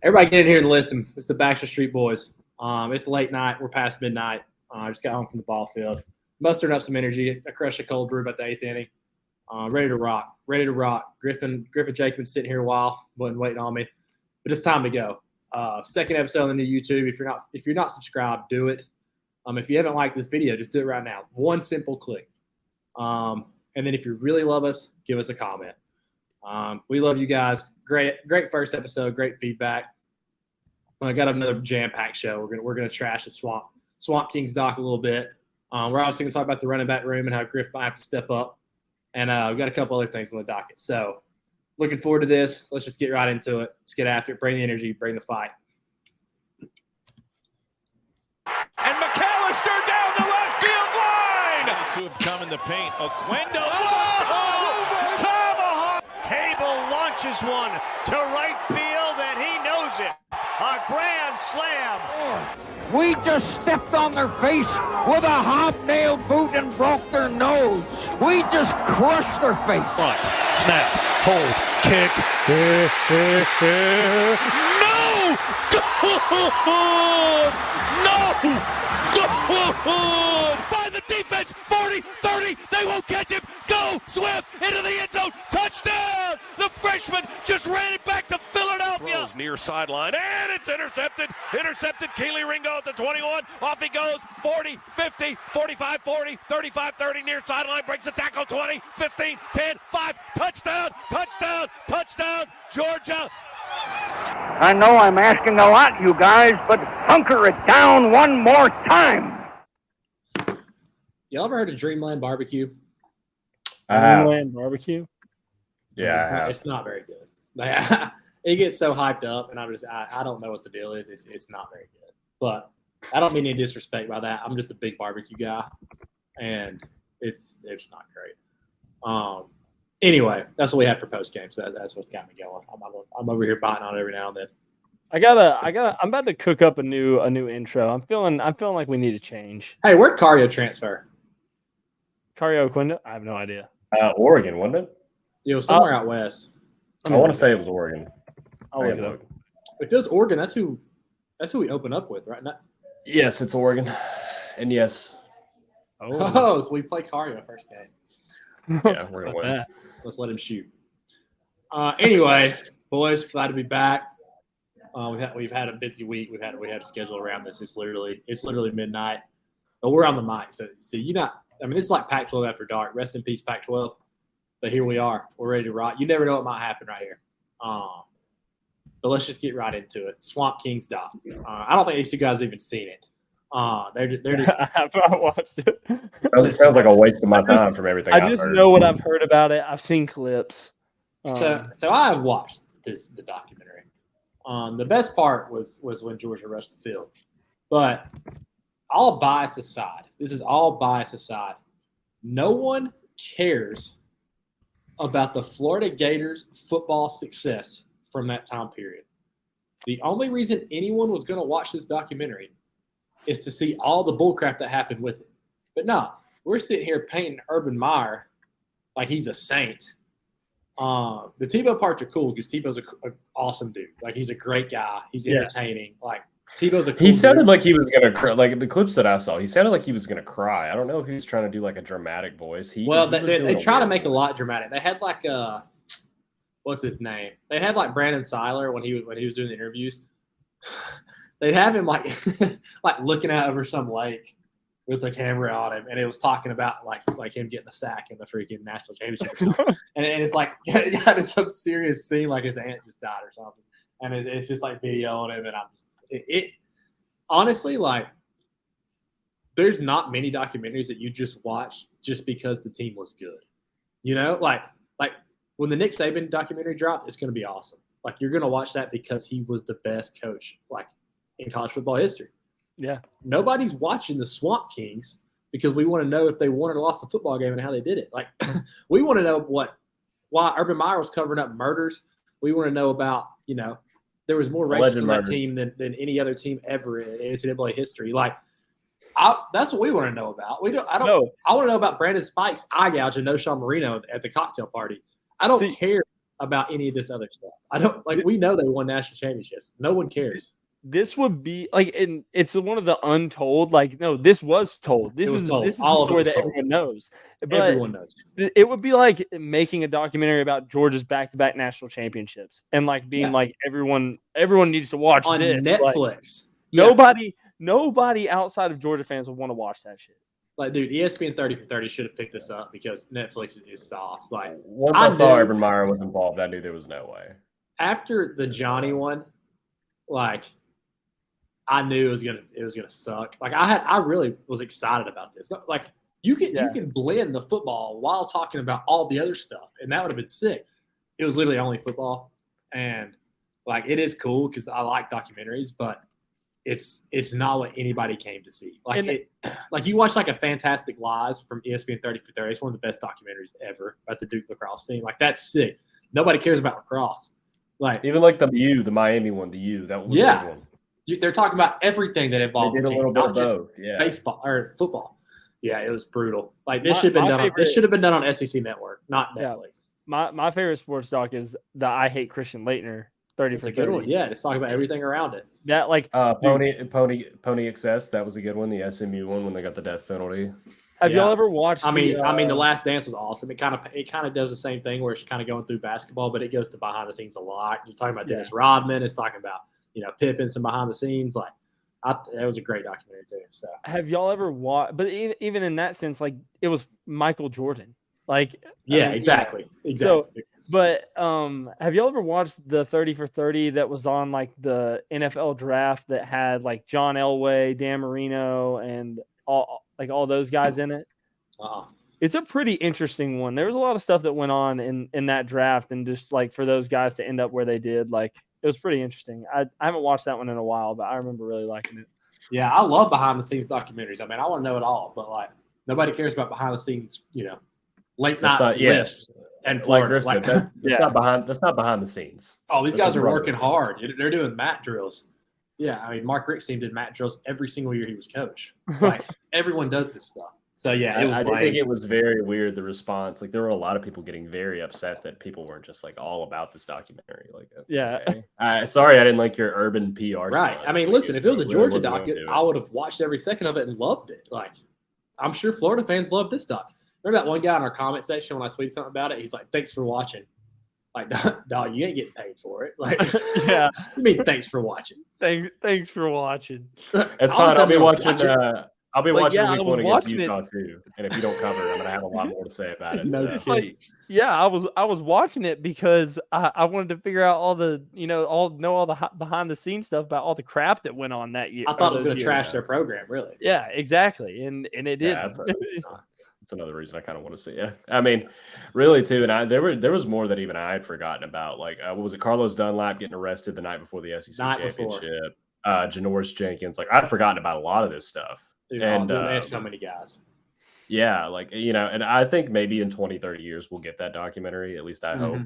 Everybody get in here and listen. It's the Baxter Street Boys. It's late night. We're past midnight. I just got home from the ball field. Mustering up some energy. I crushed a cold brew about the 8th inning. Ready to rock. Ready to rock. Griffin Jacobs sitting here a while, wasn't waiting on me. But it's time to go. Second episode on the new YouTube. If you're not subscribed, do it. If you haven't liked this video, just do it right now. One simple click. And then if you really love us, give us a comment. We love you guys. Great first episode. Great feedback. I got another jam-packed show. We're gonna trash the Swamp Kings doc a little bit. We're obviously gonna talk about the running back room and how Griff might have to step up. And we've got a couple other things on the docket. So looking forward to this. Let's just get right into it. Let's get after it. Bring the energy. Bring the fight. And McAllister down the left field line. Two have come in the paint. Oquendo. Oh, tomahawk. Cable launches one to right field, and he knows it. A grand slam. We just stepped on their face with a hobnail boot and broke their nose. We just crushed their face. Front, snap, hold, kick. No! Good! No! Good! By the defense, 40, 30, they won't catch him. Go, Swift, into the end zone, touchdown! The freshman just ran it back to Philadelphia. Throws near sideline, and it's intercepted. Intercepted, Keely Ringo at the 21. Off he goes, 40, 50, 45, 40, 35, 30, near sideline, breaks the tackle, 20, 15, 10, 5, touchdown, touchdown, touchdown, Georgia. I know I'm asking a lot, you guys, but hunker it down one more time. Y'all ever heard of Dreamland Barbecue? Dreamland Barbecue? Yeah, it's not very good. Like, it gets so hyped up, and I don't know what the deal is. It's not very good. But I don't mean any disrespect by that. I'm just a big barbecue guy, and it's not great. Anyway, that's what we had for post game. So that's what's got me going. I'm over here biting on it every now and then. I'm about to cook up a new intro. I'm feeling like we need to change. Hey, where'd Cario transfer? Cario Quinto? I have no idea. Oregon, wasn't it? Somewhere out west. I want to say it was Oregon. I'll look it up. If it was Oregon, that's who we open up with, right? Yes, it's Oregon. And yes. Oh, so we play Cario first game. Yeah, we're going to win. Let's let him shoot. Anyway, boys, glad to be back. We've had a busy week. We had a schedule around this. It's literally midnight. But we're on the mic. So this is like Pac-12 after dark. Rest in peace, Pac-12. But here we are. We're ready to rock. You never know what might happen right here. But let's just get right into it. Swamp Kings doc. I don't think these two guys have even seen it. They're just. I've not watched it. It sounds like a waste of my time from everything I just know what I've heard about it. I've seen clips. So I have watched the documentary. The best part was when Georgia rushed the field. But all bias aside, no one cares about the Florida Gators football success from that time period. The only reason anyone was going to watch this documentary is to see all the bullcrap that happened with it. But no, we're sitting here painting Urban Meyer like he's a saint. The Tebow parts are cool because Tebow's an awesome dude. Like, he's a great guy. He's entertaining. Like, Tebow's a cool He sounded dude. like he was going to cry. Like, the clips that I saw, he sounded like he was going to cry. I don't know if he was trying to do, like, a dramatic voice. They try to make a lot dramatic. They had, like, what's his name? They had, like, Brandon Seiler when he was doing the interviews. They'd have him, like, like looking out over some lake with the camera on him, and it was talking about like him getting the sack in the freaking national championship, and it's like got in some serious scene, like his aunt just died or something, and it's just like video on him, and I'm just it honestly, like, there's not many documentaries that you just watch just because the team was good, like when the Nick Saban documentary dropped, it's going to be awesome. Like, you're going to watch that because he was the best coach, like, in college football history. Yeah. Nobody's watching the Swamp Kings because we want to know if they won or lost the football game and how they did it. Like, we want to know why Urban Meyer was covering up murders. We want to know about, there was more racism on that team than any other team ever in NCAA history. Like, that's what we want to know about. I want to know about Brandon Spike's eye gouge and No Sean Marino at the cocktail party. I don't care about any of this other stuff. I don't like. We know they won national championships. No one cares. This would be like, and it's one of the untold. Like, no, this was told. This was is told. this is All the of it story was that told. everyone knows. But Everyone knows. it would be like making a documentary about Georgia's back-to-back national championships, and like being like everyone needs to watch On this. Netflix. Like, nobody outside of Georgia fans would want to watch that shit. Like, dude, ESPN 30 for 30 should have picked this up because Netflix is soft. Like, Once I saw Urban Meyer was involved, I knew there was no way. After the Johnny one, like, I knew it was gonna suck. Like, I really was excited about this. Like, you can blend the football while talking about all the other stuff, and that would have been sick. It was literally only football, and like, it is cool because I like documentaries, but it's not what anybody came to see. Like, like you watch like a Fantastic Lies from ESPN 30 for 30. It's one of the best documentaries ever about the Duke lacrosse team. Like, that's sick. Nobody cares about lacrosse. Like, even like the Miami one, that was a good one. They're talking about everything that involved the team, not just baseball or football. Yeah, it was brutal. Like, this should have been done. This should have been done on SEC Network, not Netflix. My favorite sports doc is the I Hate Christian Laettner 30 for 30. It's a good one. Yeah, it's talking about everything around it. That like Pony Excess. That was a good one. The SMU one when they got the death penalty. Have y'all ever watched? I mean, The Last Dance was awesome. It kind of does the same thing where it's kind of going through basketball, but it goes to behind the scenes a lot. You're talking about Dennis Rodman. It's talking about Pippen, some behind the scenes. Like, that was a great documentary too. So have y'all ever watched? But even in that sense, like, it was Michael Jordan. Like, exactly. So, but have y'all ever watched the 30 for 30 that was on like the NFL draft that had like John Elway, Dan Marino, and all those guys in it? It's a pretty interesting one. There was a lot of stuff that went on in that draft, and just like for those guys to end up where they did, like, it was pretty interesting. I haven't watched that one in a while, but I remember really liking it. Yeah, I love behind the scenes documentaries. I mean, I want to know it all, but like, nobody cares about behind the scenes, late night lifts and Florida. Like Griff said, that's not behind the scenes. Oh, these guys are working hard. They're doing mat drills. Yeah, I mean, Mark Rick's team did mat drills every single year he was coach. Like, everyone does this stuff. So yeah, it was. I think it was very weird, the response. Like, there were a lot of people getting very upset that people weren't just like all about this documentary. Like, okay. Sorry, I didn't like your urban PR. Right. Stuff. I mean, listen, if it was a Georgia doc, I would have watched every second of it and loved it. Like, I'm sure Florida fans love this doc. Remember that one guy in our comment section when I tweeted something about it? He's like, "Thanks for watching." Like, dog, you ain't getting paid for it. Like, yeah. You mean thanks for watching? Thanks for watching. It's fine. I'll be watching. I'll be watching week one against Utah too. And if you don't cover, I'm gonna have a lot more to say about it. I was watching it because I wanted to figure out all the all the behind the scenes stuff about all the crap that went on that year. I thought it was gonna trash their program, really. Yeah, exactly, and it did. Yeah, that's another reason I kind of want to see it. I mean, really too. And there was more that even I had forgotten about. Like, what was it? Carlos Dunlap getting arrested the night before the SEC championship. Janoris Jenkins. Like, I'd forgotten about a lot of this stuff. Dude, and they have so many guys. Yeah, like, and I think maybe in 20, 30 years we'll get that documentary. At least I hope.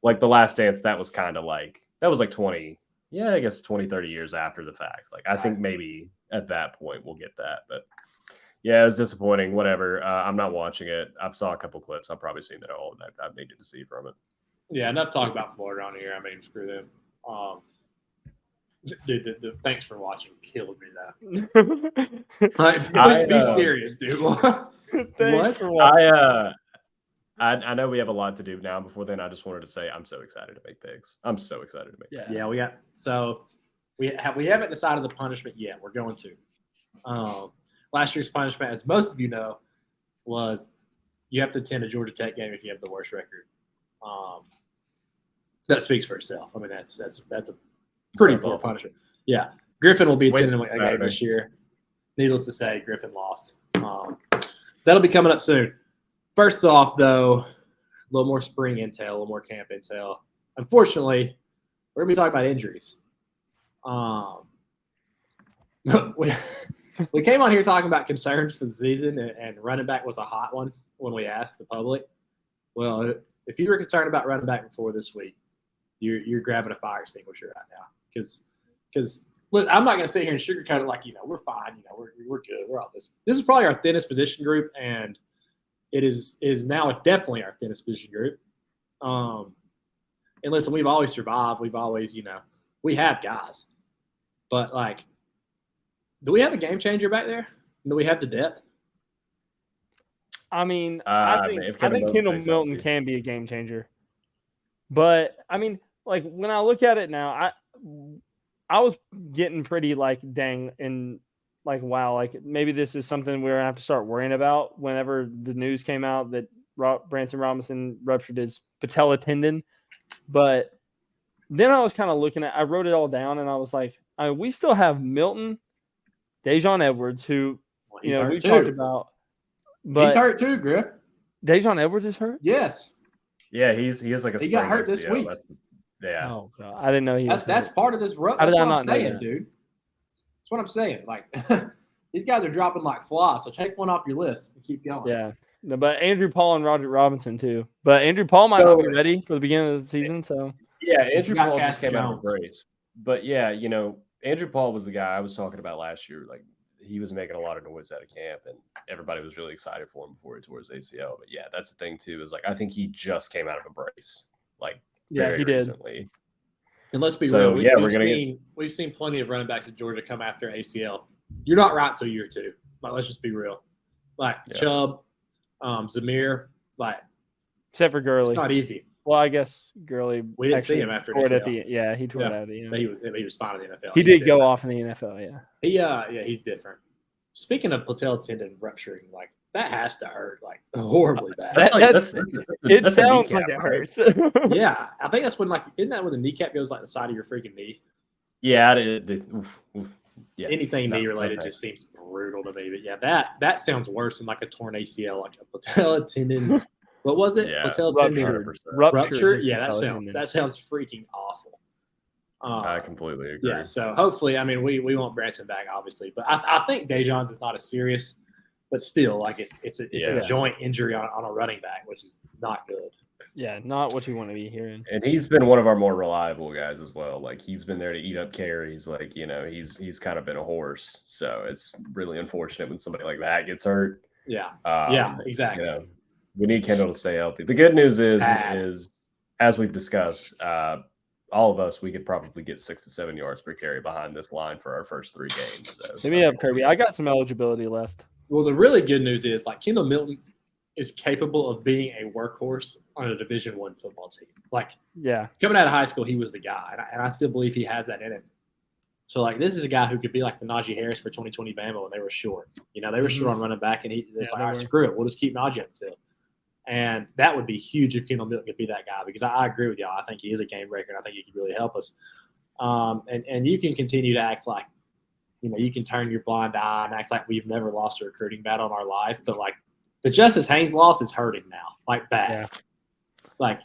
Like, The Last Dance, that was like 20, I guess 20, 30 years after the fact. Like, I think maybe at that point we'll get that. But yeah, it was disappointing. Whatever. I'm not watching it. I saw a couple clips. I've probably seen that all, and I've needed to see from it. Yeah, enough talk about Florida on here. I mean, screw them. Dude, the thanks for watching killed me that. Be serious, dude. Thanks for watching. I know we have a lot to do now. Before then, I just wanted to say I'm so excited to make picks. I'm so excited to make picks. Yeah, we haven't decided the punishment yet. We're going to. Last year's punishment, as most of you know, was you have to attend a Georgia Tech game if you have the worst record. That speaks for itself. I mean, that's a pretty poor punishment. Yeah. Griffin will be attending a game this year. Needless to say, Griffin lost. That'll be coming up soon. First off, though, a little more spring intel, a little more camp intel. Unfortunately, we're going to be talking about injuries. We came on here talking about concerns for the season, and running back was a hot one when we asked the public. Well, if you were concerned about running back before this week, you're grabbing a fire extinguisher right now. Because I'm not going to sit here and sugarcoat it like, we're fine. We're good. We're all this. This is probably our thinnest position group, and it is now definitely our thinnest position group. And listen, we've always survived. We've always, we have guys. But, like, do we have a game changer back there? Do we have the depth? I mean, I think Kendall Milton can be a game changer. But, I mean, like, when I look at it now, I was getting pretty, like, dang, and, like, wow, like, maybe this is something we're going to have to start worrying about whenever the news came out that Branson Robinson ruptured his patella tendon. But then I was kind of I wrote it all down, and I was like, we still have Milton, Dejon Edwards, who, we talked about. But he's hurt too, Griff. Dejon Edwards is hurt? Yes. Yeah, he has like he got hurt this week. Yeah. Oh God, I didn't know he was. That's part of this. That's what I'm saying, dude. That's what I'm saying. Like these guys are dropping like flies. So take one off your list and keep going. Yeah. No, but Andrew Paul and Roger Robinson too. But Andrew Paul might not be ready for the beginning of the season. So yeah, Andrew Paul just came out of a brace. But yeah, Andrew Paul was the guy I was talking about last year. Like he was making a lot of noise out of camp, and everybody was really excited for him before he tore his ACL. But yeah, that's the thing too. Is like I think he just came out of a brace. Like very recently. Did. And let's be real. We've seen plenty of running backs at Georgia come after ACL. You're not right till year 2. Like let's just be real. Like Chubb, Zamir, like except for Gurley. It's not easy. Well, I guess Gurley. We didn't see him after ACL. He tore it at the end. But he was fine in the NFL. He did go off in the NFL. Yeah. He's different. Speaking of patella tendon rupturing, like that has to hurt like horribly bad. It sounds like it hurts. Yeah, I think that's when isn't that when the kneecap goes like the side of your freaking knee? Yeah, anything knee related just seems brutal to me. But yeah, that sounds worse than like a torn ACL, like a patella tendon. What was it? Yeah, patella tendon rupture. Yeah, that sounds freaking awful. I completely agree. Yeah, so hopefully, I mean, we want Branson back, obviously, but I think Dejon's is not as serious, but still, like it's a joint injury on a running back, which is not good. Yeah, not what you want to be hearing. And he's been one of our more reliable guys as well. Like he's been there to eat up carries. Like he's kind of been a horse. So it's really unfortunate when somebody like that gets hurt. Yeah, exactly. We need Kendall to stay healthy. The good news is as we've discussed. All of us, we could probably get 6 to 7 yards per carry behind this line for our first 3 games. So. Hit me up, Kirby. I got some eligibility left. Well, the really good news is Kendall Milton is capable of being a workhorse on a Division I football team. Coming out of high school, he was the guy, and I still believe he has that in him. So, this is a guy who could be like the Najee Harris for 2020 Bama when they were short. They were short on running back, and all right, screw it. We'll just keep Najee up the field. And that would be huge if Kendall Milton could be that guy because I agree with y'all. I think he is a game breaker, and I think he could really help us. And you can continue to act like, you can turn your blind eye and act like we've never lost a recruiting battle in our life. But, the Justice Haynes loss is hurting now, bad. Yeah.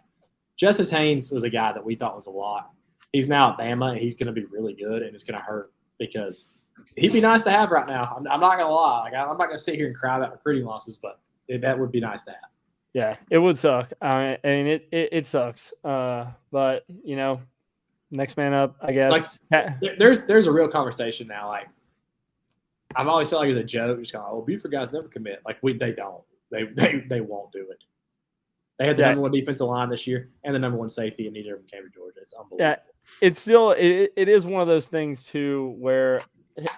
Justice Haynes was a guy that we thought was a lot. He's now at Bama, and he's going to be really good, and it's going to hurt because he'd be nice to have right now. I'm not going to lie. I'm not going to sit here and cry about recruiting losses, but that would be nice to have. Yeah, it would suck. I mean, it sucks. But next man up, I guess. There's a real conversation now. I've always felt like it was a joke. Just going, Buford guys never commit. They don't. They won't do it. They had the number 1 defensive line this year and the number 1 safety, and neither of them came to Georgia. It's unbelievable. Yeah, it's still it is one of those things too where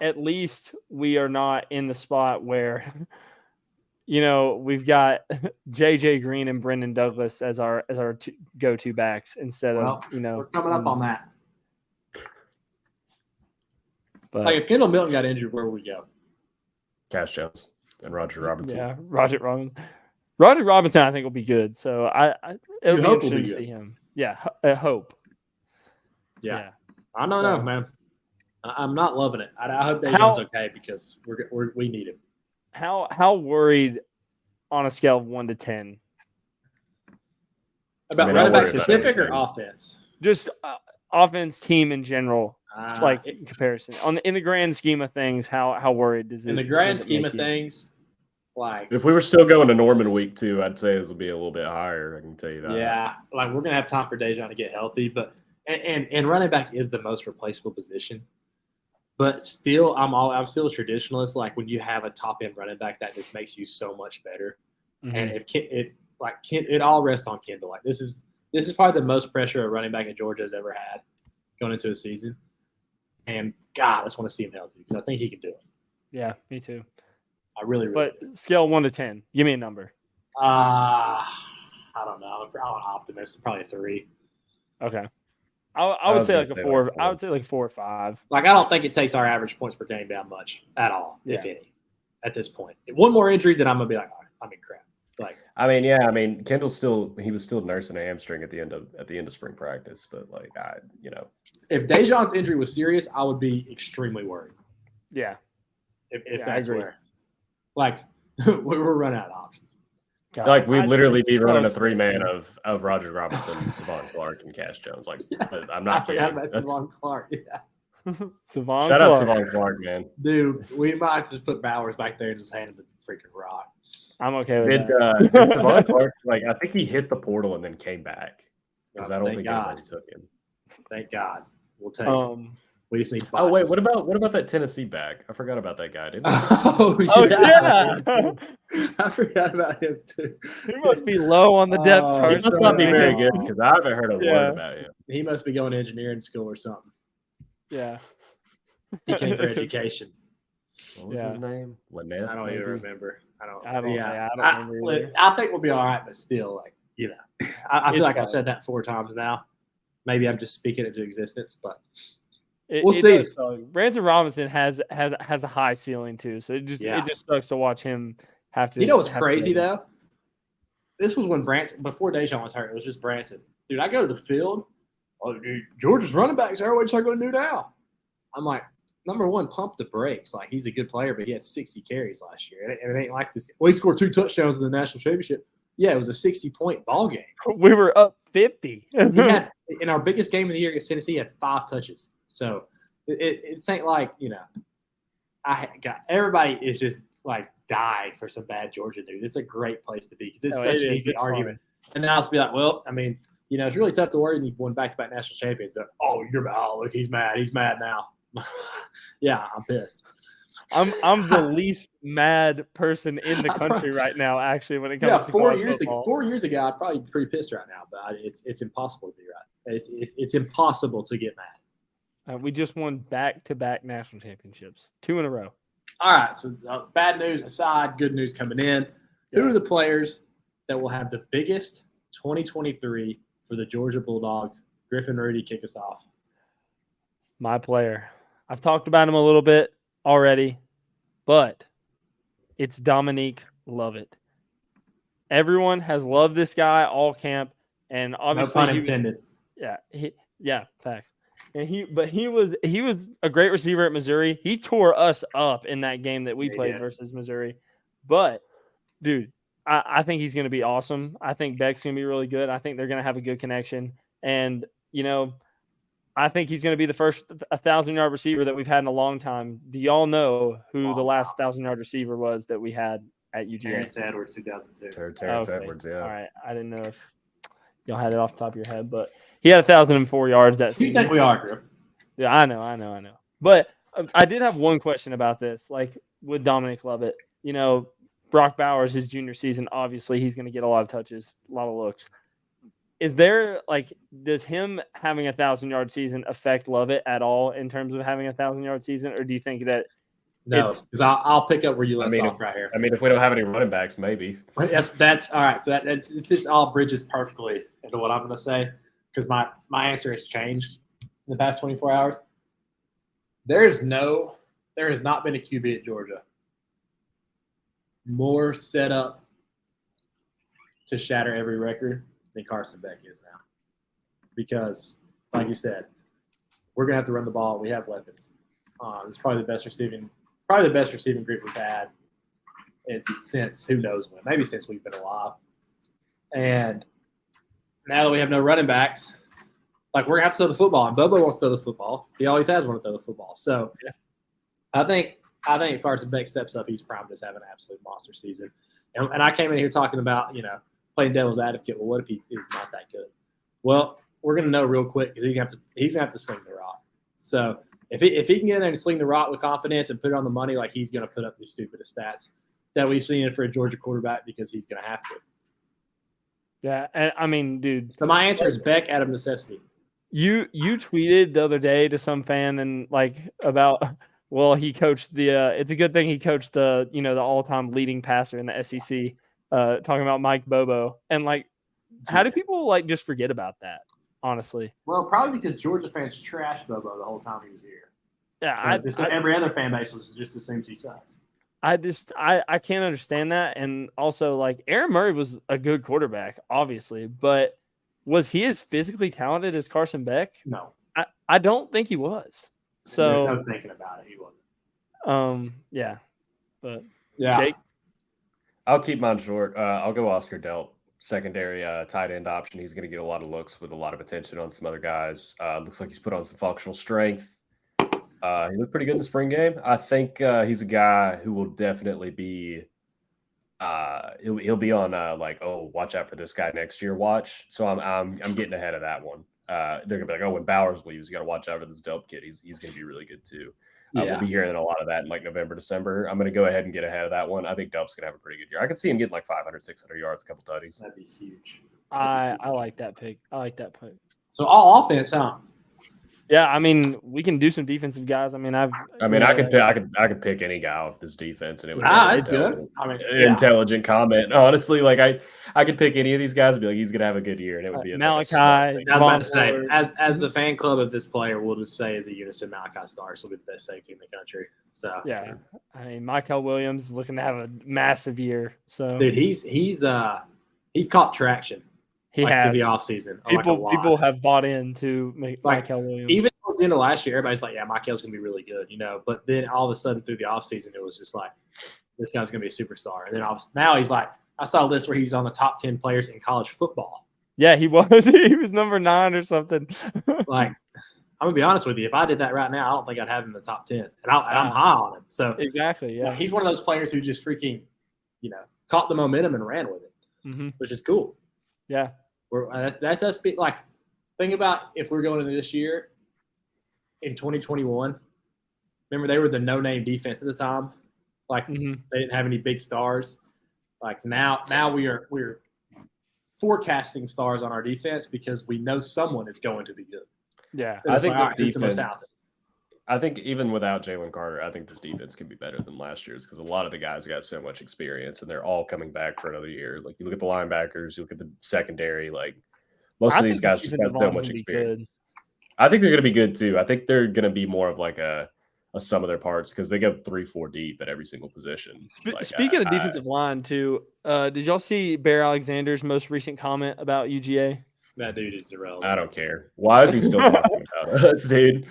at least we are not in the spot where. We've got J.J. Green and Brendan Douglas as our go-to backs instead of, We're coming up on that. But if Kendall Milton got injured, where would we go? Cash Jones and Roger Robinson. Yeah, Roger Robinson. Roger Robinson, I think, will be good. So it'll be interesting to see him. Yeah, I hope. Yeah. I don't know, man. I'm not loving it. I hope Dejon's okay because we need him. How worried on a scale of 1 to 10 about running back specific or offense? Just offense, team in general, in comparison. In the grand scheme of things, how worried does it? In the grand scheme of things, if we were still going to Norman week 2, I'd say this will be a little bit higher. I can tell you that. Yeah, we're gonna have time for Dejon to get healthy, but and running back is the most replaceable position. But still, I'm still a traditionalist. When you have a top end running back, that just makes you so much better. Mm-hmm. And it all rests on Kendall. This is This is probably the most pressure a running back at Georgia has ever had going into a season. And, God, I just want to see him healthy because I think he can do it. Yeah, me too. I really But do. scale 1 to 10, give me a number. I don't know. I'm an optimist. Probably a 3. Okay. I would was say gonna like a say 4. like I would say like 4 or 5. Like, I don't think it takes our average points per game down much at all, if Yeah. any, at this point. One more injury, then I'm going to be like, I'm in crap. Like, I mean, yeah, I mean, Kendall he was still nursing a hamstring at the end of spring practice, but like if Dejon's injury was serious, I would be extremely worried. Yeah. If I that's agree. where, like, we're running out of options. God, like we'd literally it's be running so a 3-man scary. of Roger Robinson, Savon Clark, and Cash Jones. Like, I'm I not forgot kidding. about Savon Clark. Yeah. Savon Shout out Clark. Savon Clark, man. Dude, we might just put Bowers back there and just hand him the freaking rock. I'm okay with Did that. Savon Clark, like, I think he hit the portal and then came back because I don't Thank think God. anybody took him. Thank God. We'll take it. We just need Oh wait, bodies. what about that Tennessee back? I forgot about that guy, didn't I? Oh, Oh yeah. I forgot about him too. He must be low on the depth Oh, He chart. must not be very good because I haven't heard a Yeah. word about him. He must be going to engineering school or something. Yeah. He came for education. What was his name? Lynette? I don't even maybe? remember. I don't remember either. I think we'll be all right, but still, like, I feel It's like I've hard. said that 4 times now. Maybe I'm just speaking it to existence, but It, We'll it see. does suck. Branson Robinson has a high ceiling too, so it just sucks to watch him have to. you know what's have to crazy make it. though? This was when Branson, before Dejon was hurt, it was just Branson. Dude, I go to the field. Oh, dude, Georgia's running backs. What you going to do now? I'm like, number one, pump the brakes. Like, he's a good player, but he had 60 carries last year, and it ain't like this. Well, he scored 2 touchdowns in the national championship. Yeah, it was a 60-point ball game. We were up 50. He had in our biggest game of the year against Tennessee, he had 5 touches. So it ain't like, everybody is just like dying for some bad Georgia news. It's a great place to be because it's such an easy argument. And then I'll just be like, well, I mean, it's really tough to worry when you won back-to-back national champions. So, look, he's mad. He's mad now. Yeah, I'm pissed. I'm the least mad person in the country right now, actually, when it comes to 4 years football. ago. 4 years ago, I'd probably be pretty pissed right now, but it's impossible to be right. It's impossible to get mad. We just won back-to-back national championships, 2 in a row. All right, so bad news aside, good news coming in. Yeah. Who are the players that will have the biggest 2023 for the Georgia Bulldogs? Griffin, Rudy, kick us off. My player. I've talked about him a little bit already, but it's Dominique Lovett. Everyone has loved this guy all camp, and obviously, no pun intended. Facts. And he was a great receiver at Missouri. He tore us up in that game that we played versus Missouri. But, dude, I think he's going to be awesome. I think Beck's going to be really good. I think they're going to have a good connection. And, I think he's going to be the first 1,000-yard receiver that we've had in a long time. Do y'all know who the last 1,000-yard receiver was that we had at UGA? Terrence Edwards, 2002. Terrence Edwards, yeah. All right. I didn't know if y'all had it off the top of your head, but he had 1,004 yards that season. You think we are, Griff? Yeah, I know. But I did have one question about this, like with Dominic Lovett. Brock Bowers, his junior season, obviously he's going to get a lot of touches, a lot of looks. Is there, does him having 1,000-yard season affect Lovett at all in terms of having 1,000-yard season, or do you think that No, because I'll pick up where you left off right here. I mean, if we don't have any running backs, maybe. That's all right. So this all bridges perfectly into what I'm going to say because my answer has changed in the past 24 hours. There has not been a QB at Georgia more set up to shatter every record than Carson Beck is now. Because, like you said, we're going to have to run the ball. We have weapons. It's probably the best receiving group we've had since who knows when. Maybe since we've been alive. And now that we have no running backs, we're going to have to throw the football. And Bubba wants to throw the football. He always has wanted to throw the football. So I think if Carson Beck steps up, he's primed to have an absolute monster season. And I came in here talking about, playing devil's advocate. Well, what if he is not that good? Well, we're going to know real quick because he's going to have to sling the rock. So if he can get in there and sling the rock with confidence and put it on the money, he's going to put up these stupidest stats that we've seen for a Georgia quarterback because he's going to have to. Yeah, and I mean, dude, So my answer is Beck out of necessity. you tweeted the other day to some fan and like about well, he coached the it's a good thing he coached the the all-time leading passer in the SEC, talking about Mike Bobo. And like how do people like just forget about that, honestly? Well, probably because Georgia fans trashed Bobo the whole time he was here. Yeah, So every other fan base was just assumes he sucks. I can't understand that. And also, like, Aaron Murray was a good quarterback, obviously, but was he as physically talented as Carson Beck? No. I don't think he was. So there's no thinking about it. He wasn't. Yeah. But yeah. Jake? I'll keep mine short. I'll go Oscar Delp, secondary tight end option. He's going to get a lot of looks with a lot of attention on some other guys. Looks like he's put on some functional strength. He looked pretty good in the spring game. I think he's a guy who will definitely be he'll be on like, oh, watch out for this guy next year. Watch. So I'm getting ahead of that one. They're gonna be like, oh, when Bowers leaves, you got to watch out for this Delp kid. He's gonna be really good too. We'll be hearing a lot of that in like November, December. I'm gonna go ahead and get ahead of that one. I think Delp's gonna have a pretty good year. I could see him getting like 500, 600 yards, a couple tutties. That'd be huge. I like that pick. So all offense, huh? Yeah, I mean, we can do some defensive guys. I mean, I could pick any guy off this defense, and it would it's good. I mean, intelligent comment. Honestly, like I could pick any of these guys and be like, he's gonna have a good year, and it would be Malachi. I was about to say, as the fan club of this player, we'll just say as a unison, Malachi Starks will be the best safety in the country. So yeah, I mean, Michael Williams is looking to have a massive year. So dude, he's caught traction. He has the offseason. People have bought into Michael Williams. Even at the end of last year, everybody's like, yeah, Michael's going to be really good, But then all of a sudden through the offseason, it was just like, this guy's going to be a superstar. And then now he's like, I saw a list where he's on the top 10 players in college football. Yeah, he was. He was number 9 or something. Like, I'm going to be honest with you. If I did that right now, I don't think I'd have him in the top 10. And I'm high on him. So exactly, yeah. He's one of those players who just freaking, caught the momentum and ran with it, which is cool. Yeah. That's us. Like, think about if we're going into this year in 2021. Remember, they were the no-name defense at the time. Like, they didn't have any big stars. Like now we're forecasting stars on our defense because we know someone is going to be good. Yeah, I think defense. I think even without Jalen Carter, I think this defense can be better than last year's because a lot of the guys got so much experience and they're all coming back for another year. Like you look at the linebackers, you look at the secondary, like most of these guys just got so much experience. I think they're going to be good too. I think they're going to be more of like a sum of their parts because they go 3-4 deep at every single position. Speaking of defensive line too, did y'all see Bear Alexander's most recent comment about UGA? That dude is irrelevant. I don't care. Why is he still talking about us, dude?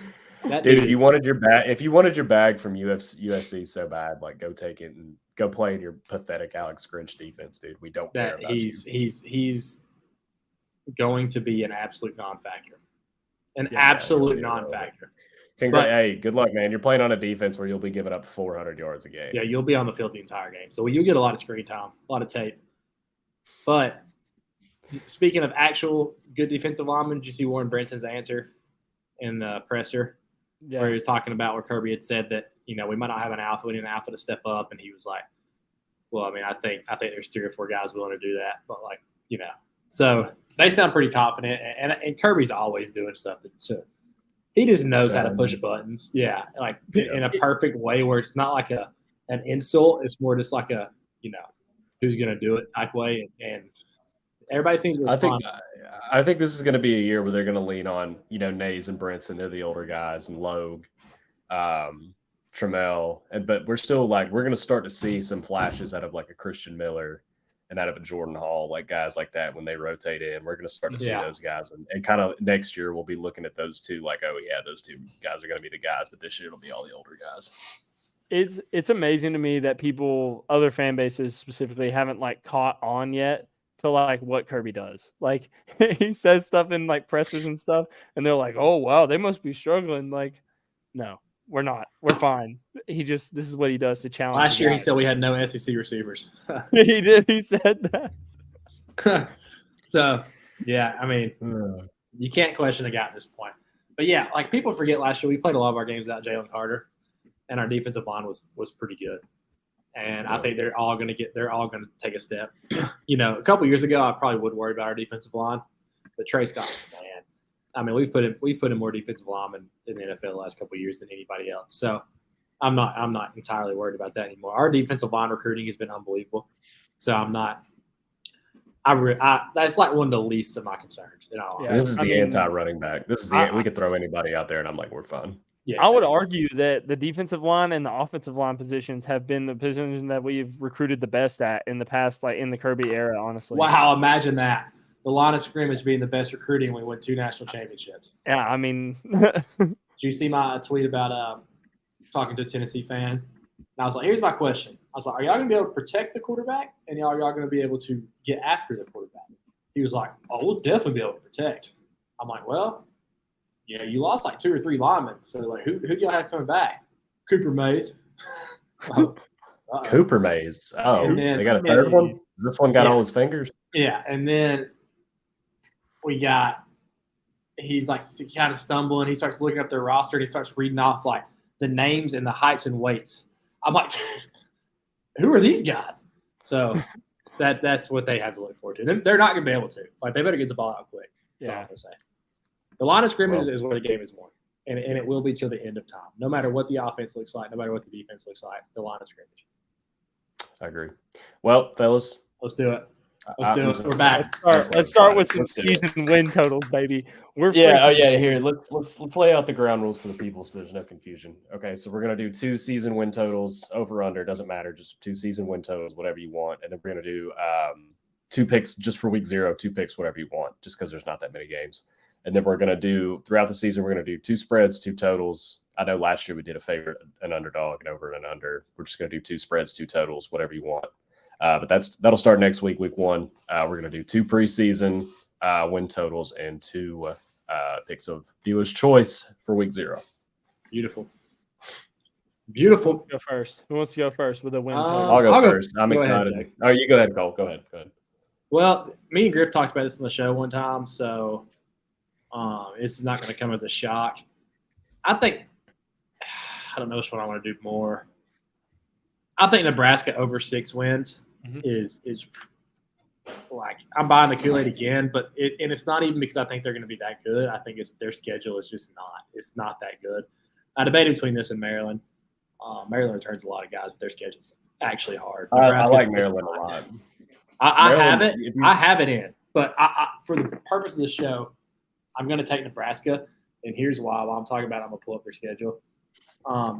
Dude, if you wanted your bag from USC so bad, like go take it and go play in your pathetic Alex Grinch defense, dude. We don't care about you. He's going to be an absolute non-factor. Absolute non-factor. Hey, good luck, man. You're playing on a defense where you'll be giving up 400 yards a game. Yeah, you'll be on the field the entire game. So you'll get a lot of screen time, a lot of tape. But speaking of actual good defensive linemen, did you see Warren Brinson's answer in the presser? Yeah. Where he was talking about where Kirby had said that, we might not have an alpha, we need an alpha to step up. And he was like, well, I mean, I think there's 3 or 4 guys willing to do that. But so they sound pretty confident. And Kirby's always doing stuff he just knows how to push buttons. Yeah. Like in a perfect way where it's not like an insult. It's more just like a, who's going to do it type way. And everybody seems to respond. I think this is going to be a year where they're going to lean on, Nays and Brinson. They're the older guys, and Logue, Trammell. But we're still we're going to start to see some flashes out of like a Christian Miller and out of a Jordan Hall, like guys like that when they rotate in. We're going to start to see those guys. And kind of next year, we'll be looking at those two like, oh, yeah, those 2 guys are going to be the guys. But this year, it'll be all the older guys. It's amazing to me that other fan bases specifically haven't caught on yet to what Kirby does. Like he says stuff in pressers and stuff, and they're like, "Oh wow, they must be struggling." Like, no, we're not. We're fine. This is what he does to challenge. Last year he said we had no SEC receivers. He did. He said that. So yeah, I mean, you can't question a guy at this point. But yeah, people forget last year we played a lot of our games without Jalen Carter, and our defensive line was pretty good. And I think they're all going to take a step. A couple years ago, I probably would worry about our defensive line, but Trey Scott's the man. I mean, we've put in more defensive linemen in the NFL the last couple of years than anybody else. So I'm not entirely worried about that anymore. Our defensive line recruiting has been unbelievable. So I'm not. That's like one of the least of my concerns. This is the anti-running back. This is we could throw anybody out there, and I'm like, we're fine. Yeah, I would argue that the defensive line and the offensive line positions have been the positions that we've recruited the best at in the past, like in the Kirby era, honestly. Wow, imagine that. The line of scrimmage being the best recruiting when we won 2 national championships. Yeah, I mean. Did you see my tweet about talking to a Tennessee fan? And I was like, here's my question. I was like, are y'all going to be able to protect the quarterback? And are y'all going to be able to get after the quarterback? He was like, oh, we'll definitely be able to protect. I'm like, well, you lost like 2 or 3 linemen. So, like, who y'all have coming back? Cooper Mays. Cooper Mays. Oh, then, they got a third one? This one got all his fingers? Yeah, and then he's like kind of stumbling. He starts looking up their roster, and he starts reading off like the names and the heights and weights. I'm like, who are these guys? So that's what they have to look forward to. They're not going to be able to. Like, they better get the ball out quick. Yeah. The line of scrimmage is where the game is won, and it will be till the end of time. No matter what the offense looks like, no matter what the defense looks like, the line of scrimmage. I agree. Well, fellas, let's do it. We're back. Let's start with some season win totals, baby. Here, let's lay out the ground rules for the people so there's no confusion. Okay, so we're gonna do 2 season win totals, over under, doesn't matter, just 2 season win totals, whatever you want, and then we're gonna do 2 picks just for week 0, 2 picks, whatever you want, just because there's not that many games. And then we're gonna do throughout the season, we're gonna do 2 spreads, 2 totals. I know last year we did a favorite, an underdog, and over and an under. We're just gonna do 2 spreads, 2 totals, whatever you want. But that'll start next week, week 1. We're going to do 2 preseason win totals and 2 picks of dealer's choice for week 0. Beautiful. Go first. Who wants to go first with a win total? I'll go first. I'm excited. You go ahead, Cole. Go ahead. Well, me and Griff talked about this on the show one time, so this is not going to come as a shock. I don't know which one I want to do more. I think Nebraska over 6 wins is like, I'm buying the Kool-Aid again, but it's not even because I think they're going to be that good. I think their schedule is just not. It's not that good. I debated between this and Maryland. Maryland returns a lot of guys, but their schedule's actually hard. I like Maryland a lot. I have it in, but for the purpose of the show, I'm going to take Nebraska, and here's why. While I'm talking about it, I'm going to pull up their schedule.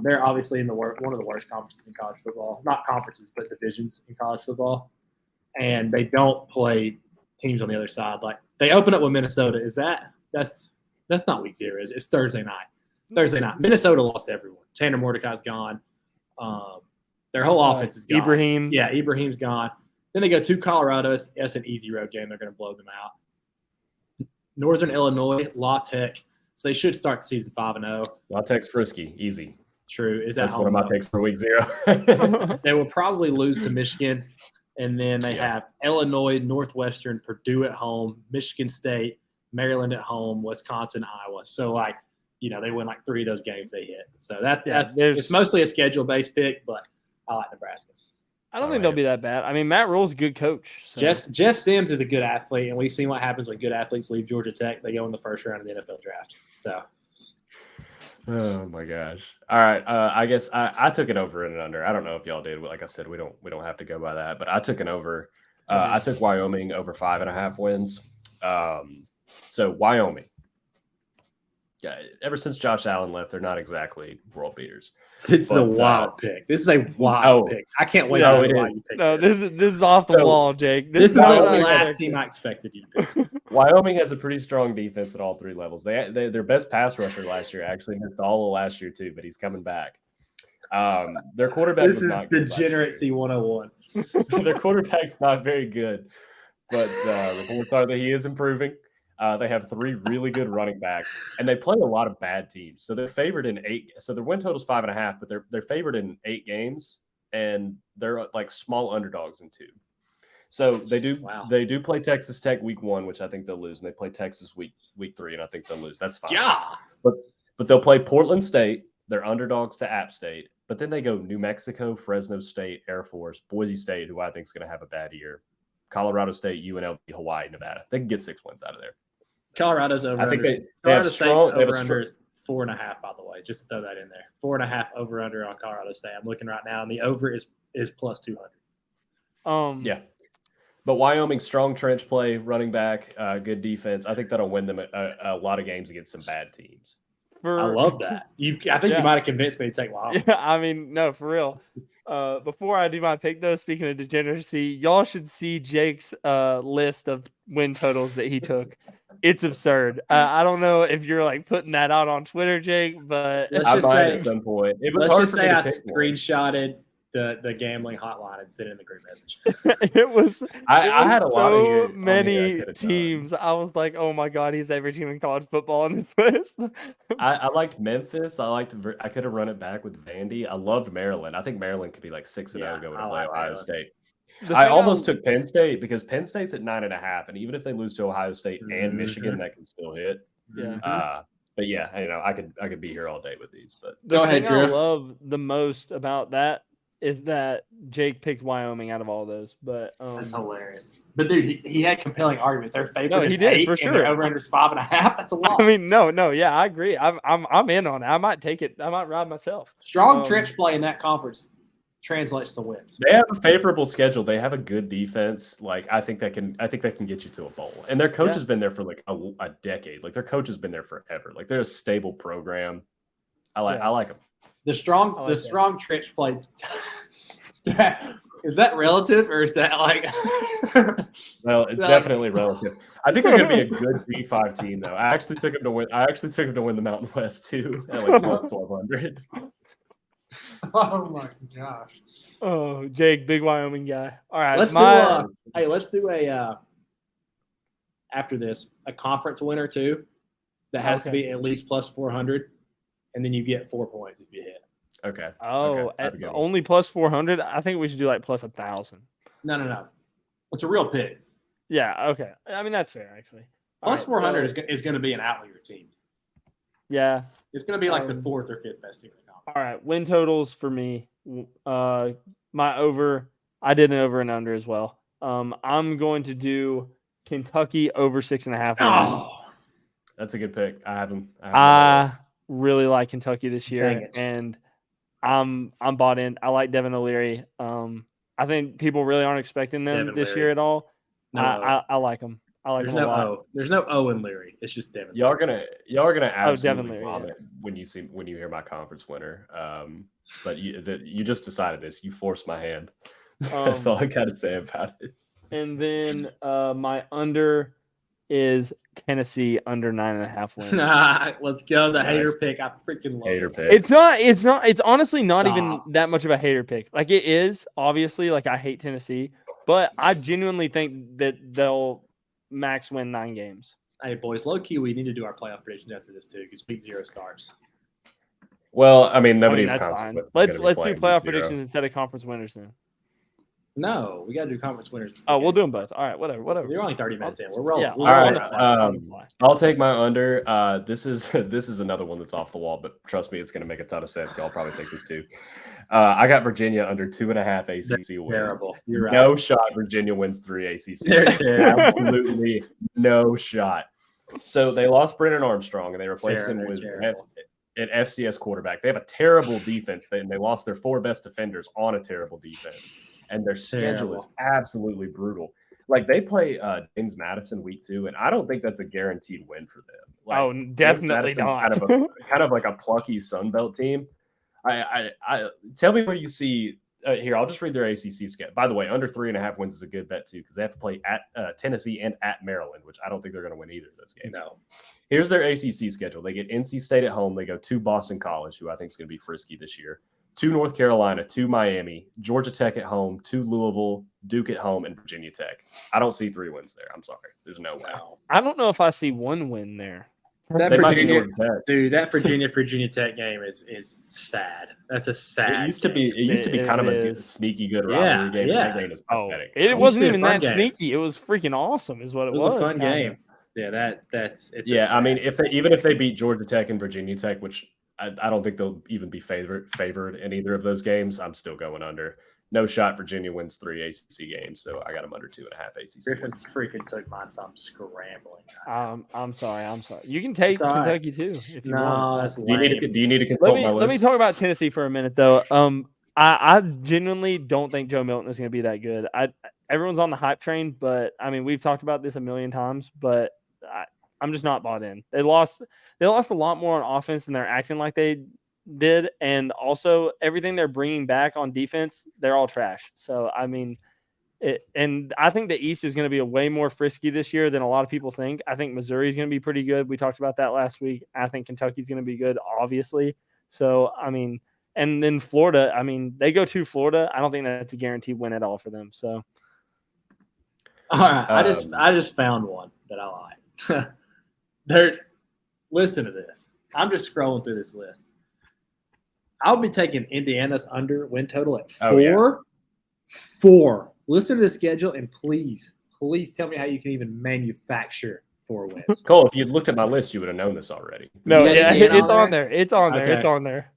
They're obviously in one of the worst conferences in college football. Not conferences, but divisions in college football. And they don't play teams on the other side. Like, they open up with Minnesota. That's not week 0, is it? It's Thursday night. Minnesota lost everyone. Tanner Mordecai's gone. Their whole offense is gone. Ibrahim. Yeah, Ibrahim's gone. Then they go to Colorado. That's an easy road game. They're going to blow them out. Northern Illinois, La Tech. So they should start the season 5-0. La Tech's frisky, easy. True. That's one of my picks for week 0. They will probably lose to Michigan, and then they have Illinois, Northwestern, Purdue at home, Michigan State, Maryland at home, Wisconsin, Iowa. So they win like 3 of those games they hit. So it's mostly a schedule-based pick, but I like Nebraska. I don't think they'll be that bad. I mean, Matt Rule's a good coach. So. Jeff Sims is a good athlete, and we've seen what happens when good athletes leave Georgia Tech. They go in the first round of the NFL draft. So, oh my gosh! All right, I guess I took it over and an under. I don't know if y'all did. Like I said, we don't have to go by that, but I took an over. I took Wyoming over 5.5 wins. So Wyoming. Yeah, ever since Josh Allen left, they're not exactly world beaters. This is a wild pick. This is a wild pick. I can't wait. No, this is off the wall, Jake. This is the last team I expected you to pick. Wyoming has a pretty strong defense at all 3 levels. Their best pass rusher last year actually missed all of last year too, but he's coming back. Their quarterback was not good. Degeneracy 101. Their quarterback's not very good, but reports are that he is improving. They have 3 really good running backs, and they play a lot of bad teams. So they're favored in 8. So their win total is 5.5, but they're favored in 8 games, and they're like small underdogs in 2. So they do play Texas Tech week 1, which I think they'll lose, and they play Texas week 3, and I think they'll lose. That's fine. Yeah. But they'll play Portland State. They're underdogs to App State. But then they go New Mexico, Fresno State, Air Force, Boise State, who I think is going to have a bad year, Colorado State, UNLV, Hawaii, Nevada. They can get 6 wins out of there. Colorado's over. I think under. they have Colorado strong. State's over under is 4.5. By the way, just to throw that in there, 4.5 over under on Colorado State. I'm looking right now, and the over is plus 200. Yeah. But Wyoming, strong trench play, running back, good defense. I think that'll win them a lot of games against some bad teams. I love that. I think you might have convinced me to take Wyoming. Yeah, I mean, no, for real. Before I do my pick, though, speaking of degeneracy, y'all should see Jake's list of win totals that he took. It's absurd. I don't know if you're like putting that out on Twitter, Jake, but I might at some point. Let's just say I screenshotted the gambling hotline and sent in the group message. I had a lot of many teams. I was like, oh my god, he's every team in college football on this list. I liked Memphis. I could have run it back with Vandy. I loved Maryland. I think Maryland could be like 6-0 going to play Ohio State. I almost took Penn State because Penn State's at 9.5, and even if they lose to Ohio State and Michigan, that can still hit. Yeah. But yeah, I could be here all day with these. But the thing I love the most about that is that Jake picked Wyoming out of all those. But that's hilarious. But dude, he had compelling arguments. They're favorite. No, he did for sure. Over under 5.5. That's a lot. I mean, no, yeah, I agree. I'm in on it. I might take it. I might ride myself. Strong trench play in that conference translates to wins. They have a favorable schedule. They have a good defense. Like I think that can get you to a bowl. And their coach has been there for like a decade. Like their coach has been there forever. Like they're a stable program. I like them. The strong trench play. Is that relative or is that like? Well, it's definitely relative. I think they're going to be a good G5 team, though. I actually took them to win. The Mountain West too, at like plus 1,200. Oh my gosh! Oh, Jake, big Wyoming guy. All right, let's do a after this a conference winner too. That has to be at least plus 400, and then you get 4 points if you hit. Okay. Oh, only plus 400. I think we should do like plus 1,000. No. It's a real pick. Yeah. Okay. I mean that's fair actually. Plus 400 is going to be an outlier team. Yeah. It's going to be like the 4th or 5th best team in the conference. All right, win totals for me. My over. I did an over and under as well. I'm going to do Kentucky over 6.5. Oh, that's a good pick. I have them. I really like Kentucky this year, and I'm bought in. I like Devin O'Leary. I think people really aren't expecting them this year at all. No. I like them. I like them a lot. There's no O in Leary. It's just Devin. Y'all are gonna absolutely vomit when you hear my conference winner. But you just decided this. You forced my hand. That's all I got to say about it. And then my under is Tennessee under 9.5 wins. Let's go. The hater pick. I freaking love hater it. pick. It's honestly not even that much of a hater pick. Like it is, obviously, like I hate Tennessee, but I genuinely think that they'll max win 9 games. Hey boys, low key, we need to do our playoff predictions after this too, because week 0 starts. Well, I mean, nobody. That's fine. Let's do playoff predictions instead of conference winners then. No, we got to do conference winners. Oh, we'll do them both. All right, whatever. You're only 30 minutes in. We're rolling. Yeah, all right. I'll take my under. This is another one that's off the wall, but trust me, it's going to make a ton of sense. Y'all probably take this too. I got Virginia under 2.5 ACC wins. Terrible. You're right. No shot. Virginia wins 3 ACC. Absolutely no shot. So they lost Brennan Armstrong and they replaced him with an FCS quarterback. They have a terrible defense. They lost their 4 best defenders on a terrible defense. And their schedule is absolutely brutal. Like they play James Madison week 2, and I don't think that's a guaranteed win for them. Like, definitely not. Kind of like a plucky Sun Belt team. I tell me where you see here. I'll just read their ACC schedule. By the way, under 3.5 wins is a good bet too because they have to play at Tennessee and at Maryland, which I don't think they're going to win either of those games. No. Here's their ACC schedule. They get NC State at home. They go to Boston College, who I think is going to be frisky this year. 2 North Carolina, 2 Miami, Georgia Tech at home, 2 Louisville, Duke at home, and Virginia Tech. I don't see 3 wins there. I'm sorry. There's no way. I don't know if I see 1 win there. That Virginia Tech game is sad. That's a sad. It used to be kind of a sneaky good rivalry game. That game is pathetic. It wasn't even that sneaky. It was freaking awesome, is what it was. A fun game. Yeah, that's. I mean, if they beat Georgia Tech and Virginia Tech, which I don't think they'll even be favored in either of those games. I'm still going under. No shot. Virginia wins 3 ACC games, so I got them under 2.5 ACC. Griffin's freaking took mine, so I'm scrambling. I'm sorry. You can take It's all right. Kentucky too if you No, want. that's Do you need to Let consult me my let me list? talk about Tennessee for a minute though. I genuinely don't think Joe Milton is going to be that good. Everyone's on the hype train, but I mean we've talked about this a million times, but I'm just not bought in. They lost a lot more on offense than they're acting like they did, and also everything they're bringing back on defense, they're all trash. So I mean, and I think the East is going to be a way more frisky this year than a lot of people think. I think Missouri is going to be pretty good. We talked about that last week. I think Kentucky's going to be good, obviously. So I mean, and then Florida. I mean, they go to Florida. I don't think that's a guaranteed win at all for them. So. All right, I just found one that I like. Listen to this. I'm just scrolling through this list. I'll be taking Indiana's under win total at 4. Oh, yeah. 4. Listen to the schedule and please tell me how you can even manufacture 4 wins. Cole, if you'd looked at my list, you would have known this already. No, Yeah, it's on there. It's on there. Okay. It's on there.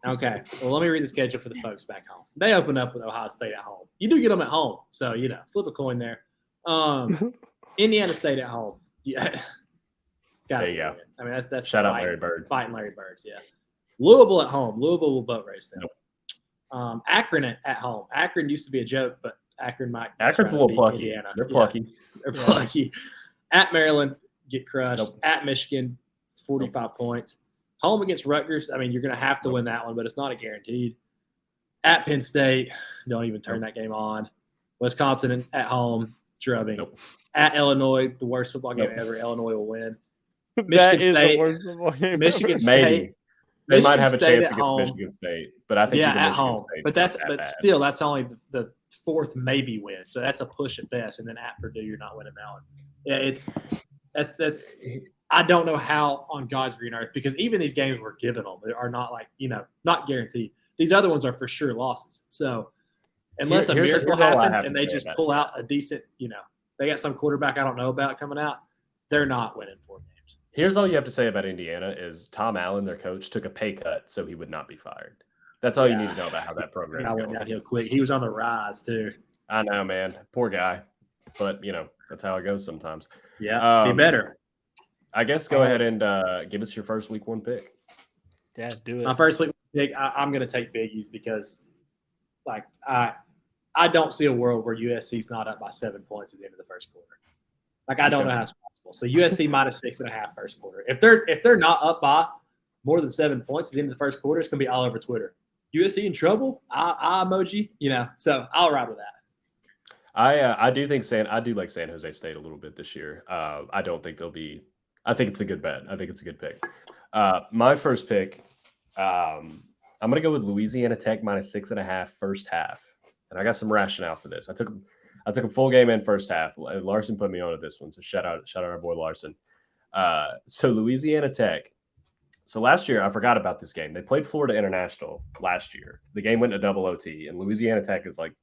Okay. Well, let me read the schedule for the folks back home. They open up with Ohio State at home. You do get them at home, so flip a coin there. Indiana State at home. Yeah. It's got to There be. you go. I mean, that's Shout out Larry Bird. Fighting Larry Birds, yeah. Louisville at home. Louisville will boat race them. Nope. Akron at home. Akron used to be a joke, but Akron's a little plucky. Indiana. They're plucky. They're plucky. At Maryland, get crushed. Nope. At Michigan, 45 points. Home against Rutgers. I mean, you're going to have to win that one, but it's not a guaranteed. At Penn State, don't even turn that game on. Wisconsin at home, drubbing. Nope. At Illinois, the worst football game ever. Illinois will win. That Michigan is State. the worst football game Michigan ever. State. Maybe. They might have a State chance at against home. Michigan State, but I think even at Michigan home. State But is not that bad. still that's only the 4th maybe win. So that's a push at best. And then at Purdue, you're not winning that one. Yeah, that's I don't know how on God's green earth, because even these games we're giving them are not like, not guaranteed. These other ones are for sure losses. So unless a miracle here's all I happens have and to they say just about pull it. out a decent, they got some quarterback I don't know about coming out, they're not winning 4 games. Here's all you have to say about Indiana is Tom Allen, their coach, took a pay cut so he would not be fired. That's all you need to know about how that program is I went going. downhill quick. He was on the rise too. I know, man. Poor guy. But, that's how it goes sometimes. Yeah, be better. I guess go ahead and give us your first week 1 pick. Yeah, do it. My first week pick, I'm going to take Biggies because, I don't see a world where USC's not up by 7 points at the end of the first quarter. I don't know how it's possible. So USC minus 6.5 first quarter. If they're not up by more than 7 points at the end of the first quarter, it's going to be all over Twitter. USC in trouble? I emoji. So I'll ride with that. I do like San Jose State a little bit this year. I don't think they'll be. I think it's a good bet. I think it's a good pick. My first pick, I'm going to go with Louisiana Tech minus 6.5 first half, and I got some rationale for this. I took a full game in first half. Larson put me on to this one, so shout out our boy Larson. So Louisiana Tech. So last year, I forgot about this game. They played Florida International last year. The game went to double OT, and Louisiana Tech is like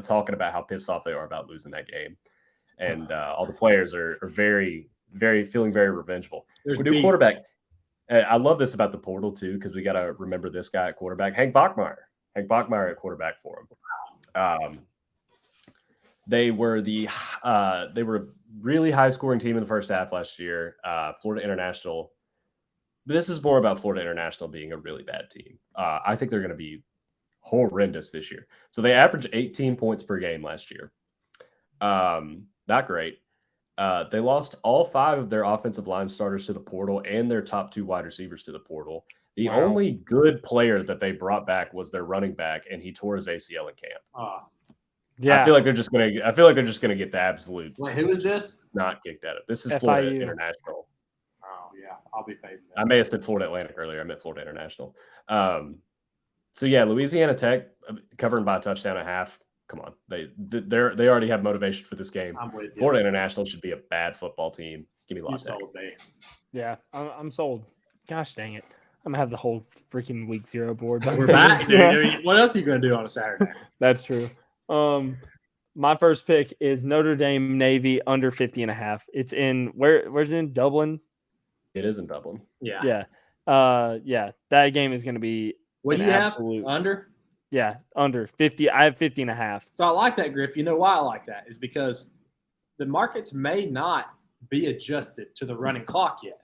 talking about how pissed off they are about losing that game. And all the players are very, very feeling very revengeful. Purdue quarterback. I love this about the portal, too, because we got to remember this guy at quarterback, Hank Bachmeier at quarterback for him. They were a really high scoring team in the first half last year. Florida International. This is more about Florida International being a really bad team. I think they're going to be horrendous this year. So they averaged 18 points per game last year. Not great. They lost all 5 of their offensive line starters to the portal and their top 2 wide receivers to the portal. The only good player that they brought back was their running back, and he tore his ACL in camp. Yeah, I feel like they're just gonna get the absolute. Wait, who is this? Not kicked out of. This is FIU. Florida International. Oh yeah, I'll be fading that. I may have said Florida Atlantic earlier. I meant Florida International. So yeah, Louisiana Tech covering by a touchdown and a half. Come on, they already have motivation for this game. I'm with you. Florida International should be a bad football team. Give me You lots. sold me. Yeah, I'm sold. Gosh dang it. I'm going to have the whole freaking week 0 board. We're back, dude. I mean, what else are you going to do on a Saturday? That's true. My first pick is Notre Dame Navy under 50.5. It's in where's it in Dublin? It is in Dublin. Yeah. Yeah. Yeah, that game is going to be What do an you have? absolute Under? yeah, under 50. I have 50.5. So I like that, Griff. You know why I like that is because the markets may not be adjusted to the running clock yet.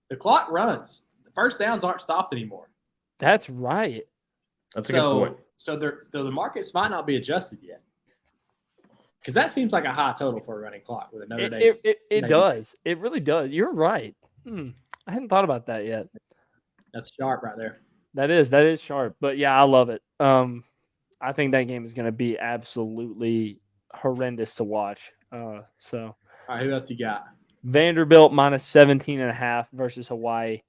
The clock runs. The first downs aren't stopped anymore. That's right. That's a good point. So the markets might not be adjusted yet. Because that seems like a high total for a running clock with a Notre Dame. It does. It really does. You're right. I hadn't thought about that yet. That's sharp right there. That is sharp. But yeah, I love it. I think that game is going to be absolutely horrendous to watch. All right, who else you got? Vanderbilt minus 17.5 versus Hawaii.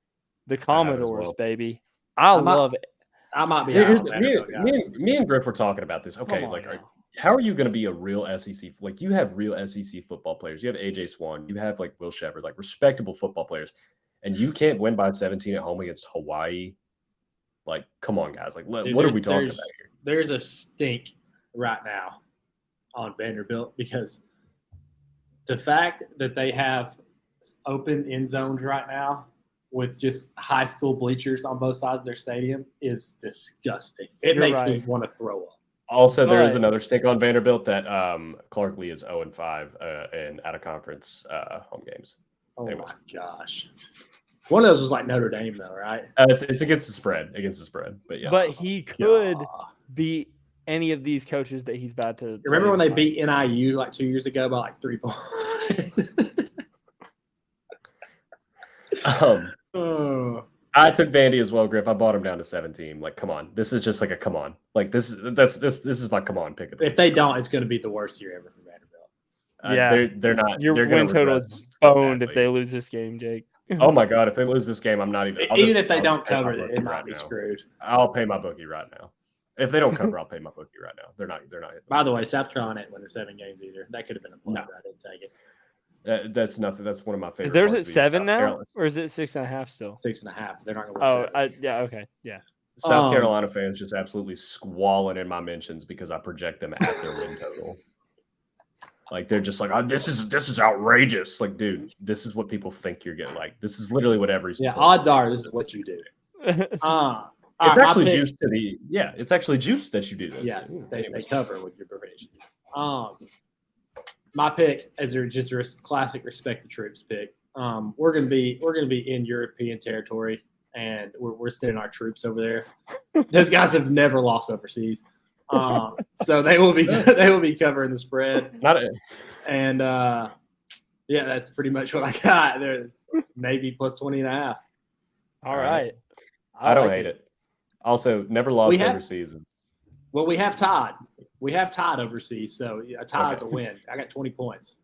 The Commodores, well. baby. I love it. I might be Here's out on the- Vanderbilt, guys. me and Griff were talking about this. Okay, Come on like, now. how are you going to be a real SEC? Like, you have real SEC football players. You have AJ Swan. You have like Will Shepard, like respectable football players, and you can't win by 17 at home against Hawaii. Like, come on, guys. Like, Dude, what are we talking about here? There's a stink right now on Vanderbilt because the fact that they have open end zones right now with just high school bleachers on both sides of their stadium is disgusting. It You're makes me right. want to throw up. Also, there is Right. another stink on Vanderbilt that Clark Lee is 0-5 in out of conference home games. Oh Anyway. my gosh. One of those was like Notre Dame though, right? It's against the spread, but yeah. But he could God. beat any of these coaches that he's about to. Remember when they play. beat NIU like 2 years ago by like 3 points? Oh. I took Vandy as well, Griff. I bought him down to 17. Like, come on, this is just like a come on. Like this is my come on pick. If they don't, it's going to be the worst year ever for Vanderbilt. Yeah. they're not. Your they're gonna win total regress is so boned if badly. they lose this game, Jake. Oh my god, if they lose this game, I'm not even. Even if they I'll don't pay my cover it, bookie it might right be now. screwed. I'll pay my bookie right now. If they don't cover, I'll pay my bookie right now. They're not. By the way, South Carolina didn't win the 7 games either. That could have been a play, No. but I didn't take it. That's nothing. That's one of my favorite. Is theirs parts at of 7 South now, Carolina. or is it 6.5 still? 6.5. They're not going to win. Oh, 7. yeah, okay, yeah. South Carolina fans just absolutely squalling in my mentions because I project them at their win total. Like they're just like, oh, this is outrageous. Like, dude, this is what people think you're getting. Like, this is literally what every Yeah, odds are this is what you do. It's actually juiced to the It's actually juiced that you do this. Yeah, they cover with your provision. My pick, as just a classic respect the troops pick. We're gonna be in European territory, and we're sending our troops over there. Those guys have never lost overseas, so they will be covering the spread. And yeah, that's pretty much what I got. There's Navy plus 20.5. All right. I don't hate it. Also, never lost overseas. Well, we have tied. We have tied overseas, so a tie is a win. I got 20 points.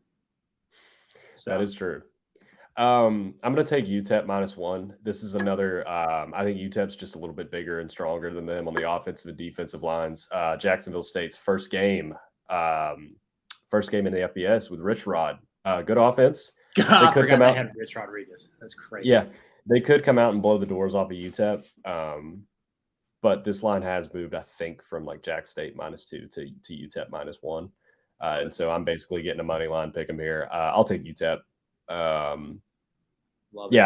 So. That is true. I'm going to take UTEP -1. This is another. I think UTEP's just a little bit bigger and stronger than them on the offensive and defensive lines. Jacksonville State's first game in the FBS with Rich Rod. Good offense. God, they had Rich Rodriguez. That's crazy. Yeah, they could come out and blow the doors off of UTEP. But this line has moved, I think, from like Jack State -2 to UTEP -1. And so I'm basically getting a money line pick 'em here. I'll take UTEP. I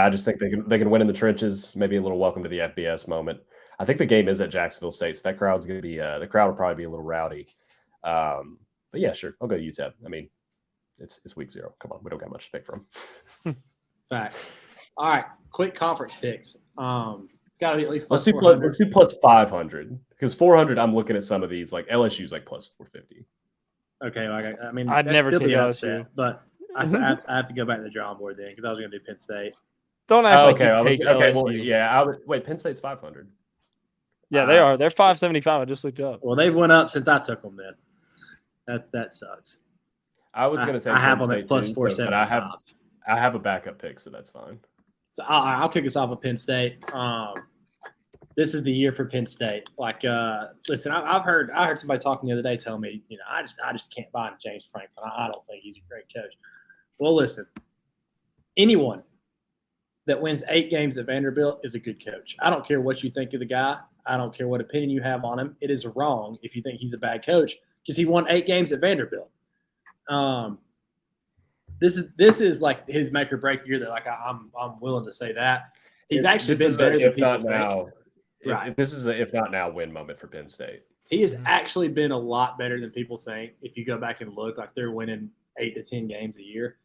just think they can win in the trenches. Maybe a little welcome to the FBS moment. I think the game is at Jacksonville State, so that crowd's going to be the crowd will probably be a little rowdy. But yeah, sure, I'll go UTEP. I mean, it's week 0. Come on, we don't got much to pick from. Facts. All right, quick conference picks. It's got to be at least let's plus do 400. let's do plus 500 because 400. I'm looking at some of these like LSU's like plus 450. Okay, well, I mean, I'd that'd never still take be an LSU. upset, but I have to go back to the drawing board then because I was going to do Penn State. Don't act like Okay, you take okay. LSU. Well, yeah, wait. Penn State's 500. Yeah, they are. They're 575. I just looked up. Well, they've went up since I took them. Then that sucks. I was going to take. I have Penn them State at plus too, 475. but I have a backup pick, so that's fine. So I'll kick us off with Penn State. This is the year for Penn State. Like, listen, I heard somebody talking the other day tell me, I just can't buy into James Franklin. I don't think he's a great coach. Well, listen, anyone that wins 8 games at Vanderbilt is a good coach. I don't care what you think of the guy. I don't care what opinion you have on him. It is wrong if you think he's a bad coach because he won 8 games at Vanderbilt. This is like his make or break year. That like I'm willing to say that. He's actually This been is better than if people not think. now. Right. This is a if not now win moment for Penn State. He has actually been a lot better than people think. If you go back and look, like they're winning 8 to 10 games a year.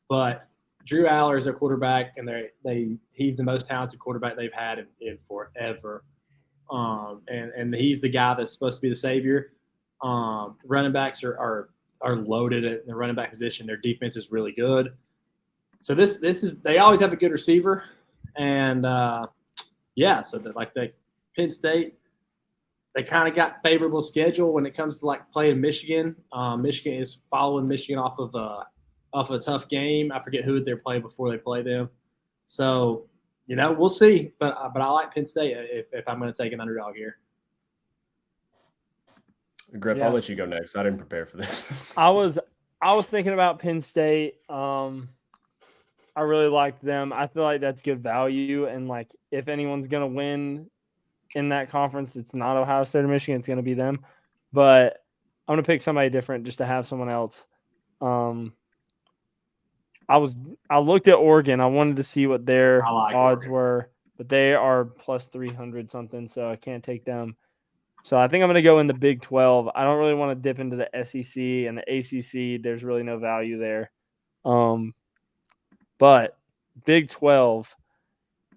But Drew Aller is their quarterback, and he's the most talented quarterback they've had in forever. And he's the guy that's supposed to be the savior. Running backs are loaded at the running back position. Their defense is really good. So this is they always have a good receiver, and so Penn State, they kind of got favorable schedule when it comes to like playing Michigan. Michigan is following Michigan off of a tough game. I forget who they're playing before they play them. So we'll see. But I like Penn State if I'm going to take an underdog here. Griff, I'll let you go next. I didn't prepare for this. I was thinking about Penn State. I really like them. I feel like that's good value. And like, if anyone's going to win in that conference, it's not Ohio State or Michigan. It's going to be them. But I'm going to pick somebody different just to have someone else. I looked at Oregon. I wanted to see what their odds were, but they are plus 300 something. So I can't take them. So I think I'm going to go in the Big 12. I don't really want to dip into the SEC and the ACC. There's really no value there. But Big 12,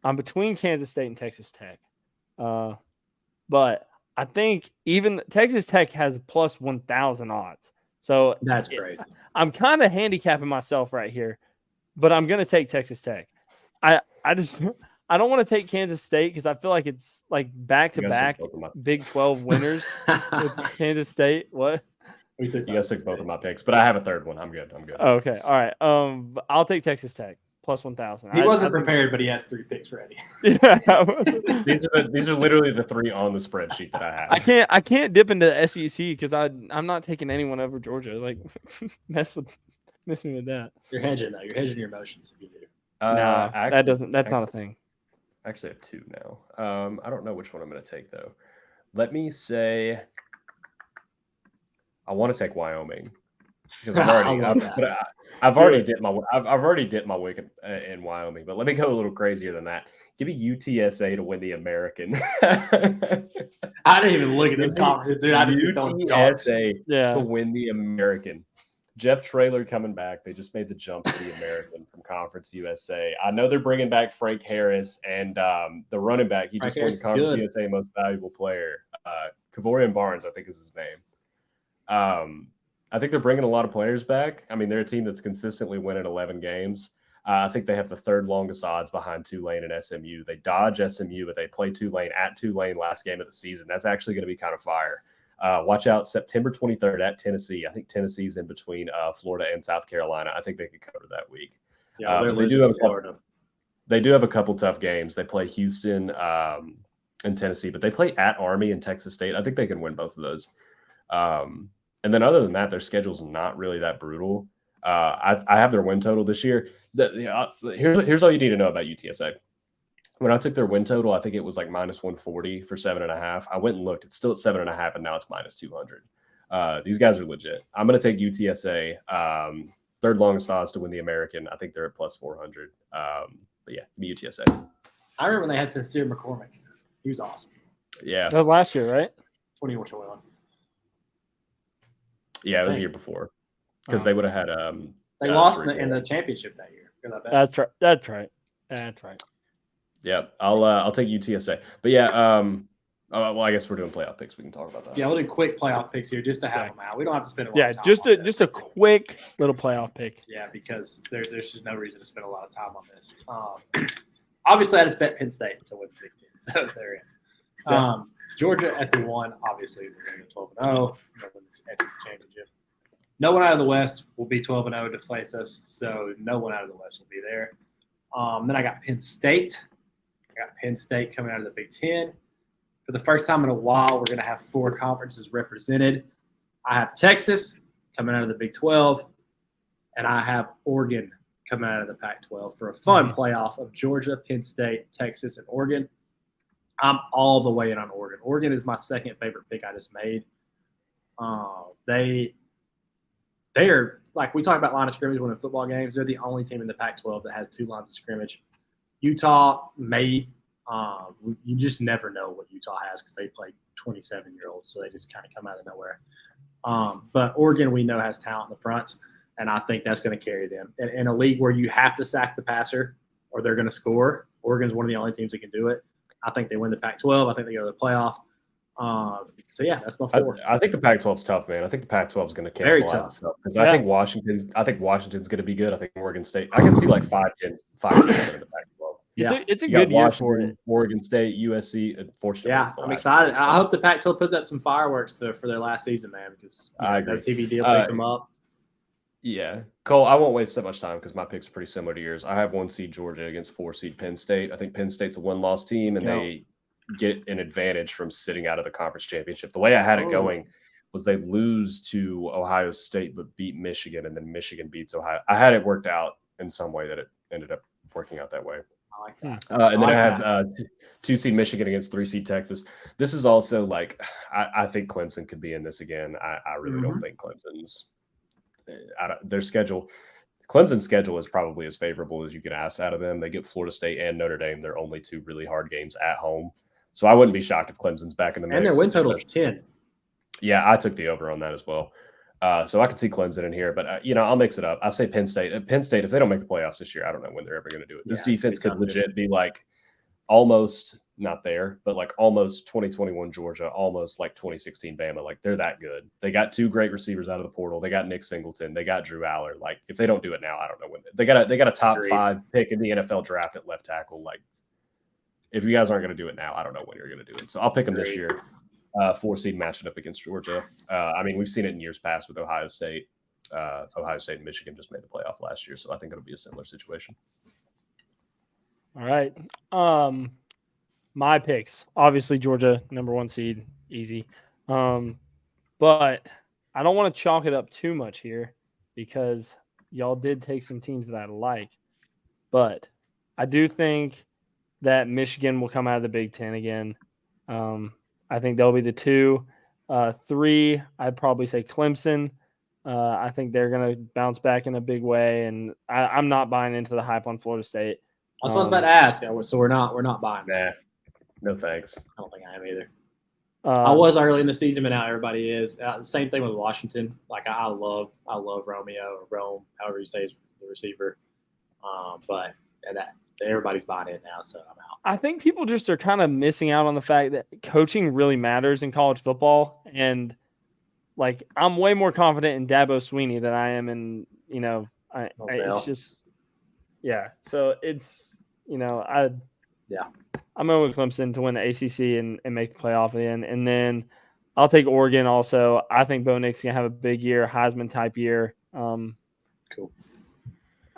I'm between Kansas State and Texas Tech. But I think even Texas Tech has plus 1,000 odds. So that's crazy. I'm kind of handicapping myself right here, but I'm going to take Texas Tech. I don't want to take Kansas State because I feel like it's like back-to-back Big 12 winners with Kansas State. What? You guys took both of my picks, but I have a third one. I'm good. Oh, okay. All right. I'll take Texas Tech plus 1,000. He wasn't prepared, but he has 3 picks ready. Yeah. these are literally the 3 on the spreadsheet that I have. I can't dip into the SEC because I'm not taking anyone over Georgia. Like miss me with that. You're hedging though. You're hedging your emotions if you do. That's not a thing. I actually have 2 now. I don't know which one I'm going to take though. Let me say I want to take Wyoming because I've already dipped my wick in Wyoming. But let me go a little crazier than that. Give me UTSA to win the American. I didn't even look at this conference, dude. I just UTSA to win the American. Jeff Traylor coming back. They just made the jump to the American from Conference USA. I know they're bringing back Frank Harris and the running back. He just won Conference USA Most Valuable Player. Kavorian Barnes, I think is his name. I think they're bringing a lot of players back. I mean, they're a team that's consistently winning 11 games. I think they have the 3rd longest odds behind Tulane and SMU. They dodge SMU, but they play Tulane at Tulane last game of the season. That's actually going to be kind of fire. Watch out, September 23rd at Tennessee. I think Tennessee's in between Florida and South Carolina. I think they could cover that week. Yeah, they do have a couple tough games. They play Houston and Tennessee, but they play at Army and Texas State. I think they can win both of those. And then other than that, their schedule's not really that brutal. I have their win total this year. Here's all you need to know about UTSA. When I took their win total, I think it was like minus 140 for 7.5. I went and looked. It's still at 7.5, and now it's minus 200. These guys are legit. I'm going to take UTSA. 3rd longest odds to win the American. I think they're at plus 400. But yeah, give me UTSA. I remember when they had Sincere McCormick. He was awesome. Yeah. That was last year, right? 21. Yeah, it was the year before because they would have had. They lost in the championship that year. That's right. Yeah, I'll take UTSA. But yeah, well, I guess we're doing playoff picks. We can talk about that. Yeah, we'll do quick playoff picks here just to have them out. We don't have to spend a lot of time. Just a quick little playoff pick. Yeah, because there's just no reason to spend a lot of time on this. Obviously, I just bet Penn State to win the Big Ten, so there it is. Georgia at the 1, obviously we're going to go 12-0. SEC championship. No one out of the West will be 12-0 to face us, so no one out of the West will be there. Then I got Penn State. Coming out of the Big Ten. For the first time in a while, we're going to have 4 conferences represented. I have Texas coming out of the Big 12, and I have Oregon coming out of the Pac-12 for a fun playoff of Georgia, Penn State, Texas, and Oregon. I'm all the way in on Oregon. Oregon is my second favorite pick I just made. They are, like we talk about line of scrimmage when in football games, they're the only team in the Pac-12 that has 2 lines of scrimmage. Utah may. You just never know what Utah has because they play 27-year-olds, so they just kind of come out of nowhere. But Oregon, we know, has talent in the fronts, and I think that's going to carry them. In a league where you have to sack the passer or they're going to score, Oregon's one of the only teams that can do it. I think they win the Pac-12. I think they go to the playoff. So yeah, that's my 4. I think the Pac-12 is tough, man. I think the Pac-12 is going to Very cannibalize tough. itself because I think Washington's going to be good. I think Oregon State. I can see like 5 teams in the Pac-12. Yeah, it's a You got good year for Washington, it. Oregon State, USC. Unfortunately, Yeah, it's the I'm last excited. year. I hope the Pac-12 puts up some fireworks for their last season, man, because I no agree. TV deal picked them up. Yeah. Cole, I won't waste so much time because my picks are pretty similar to yours. I have 1 seed Georgia against 4 seed Penn State. I think Penn State's a one-loss team, and they get an advantage from sitting out of the conference championship. The way I had it going was they lose to Ohio State but beat Michigan, and then Michigan beats Ohio. I had it worked out in some way that it ended up working out that way. I like that. And then I have 2 seed Michigan against 3 seed Texas. This is also like I think Clemson could be in this again. I really don't think Clemson's their schedule. Clemson's schedule is probably as favorable as you can ask out of them. They get Florida State and Notre Dame. They're only 2 really hard games at home. So I wouldn't be shocked if Clemson's back in the mix. And their win total is 10. Yeah, I took the over on that as well. So I could see Clemson in here, but I'll mix it up. I say Penn State. Penn State, if they don't make the playoffs this year, I don't know when they're ever going to do it. This defense could legit be like almost not there, but like almost 2021 Georgia, almost like 2016 Bama. Like they're that good. They got 2 great receivers out of the portal. They got Nick Singleton. They got Drew Aller. Like if they don't do it now, I don't know when. They got a top 5 pick in the NFL draft at left tackle. Like if you guys aren't going to do it now, I don't know when you're going to do it. So I'll pick them this year. 4 seed matching up against Georgia. I mean, we've seen it in years past with Ohio State. Ohio State and Michigan just made the playoff last year, so I think it'll be a similar situation. All right. My picks, obviously Georgia, number 1 seed, easy. But I don't want to chalk it up too much here because y'all did take some teams that I like. But I do think that Michigan will come out of the Big Ten again. I think they'll be the 2. 3, I'd probably say Clemson. I think they're going to bounce back in a big way, and I'm not buying into the hype on Florida State. That's what I was about to ask. So we're not buying. Nah, no thanks. I don't think I am either. I was early in the season, but now everybody is. The same thing with Washington. Like I love Romeo or Rome, however you say the receiver. But everybody's buying it now, so I'm out. I think people just are kind of missing out on the fact that coaching really matters in college football, and like I'm way more confident in Dabo Swinney than I am in it's just So it's I'm going with Clemson to win the ACC and make the playoff again, and then I'll take Oregon also. I think Bo Nix gonna have a big year, Heisman type year. Cool.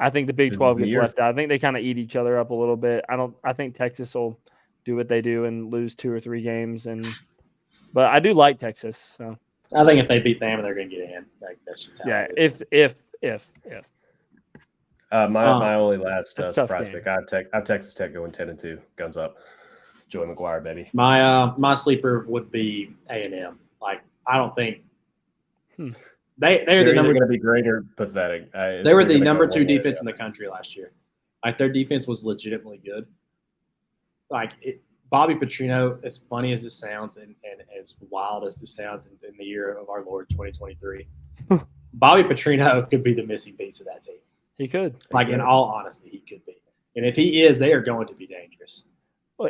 I think the Big 12 gets left out. I think they kind of eat each other up a little bit. I think Texas will do what they do and lose 2 or 3 games, but I do like Texas. So I think if they beat Bama, they're going to get in. Like that's just how it is. If. My only last surprise game. pick. I have Texas Tech going 10-2. Guns up. Joey McGuire, baby. My sleeper would be A&M. Like I don't think they're the number going to be great or pathetic. They were the number 2 defense in the country last year. Like their defense was legitimately good. Like Bobby Petrino, as funny as this sounds and as wild as this sounds in the year of our Lord 2023, Bobby Petrino could be the missing piece of that team. He could. In all honesty, he could be. And if he is, they are going to be dangerous.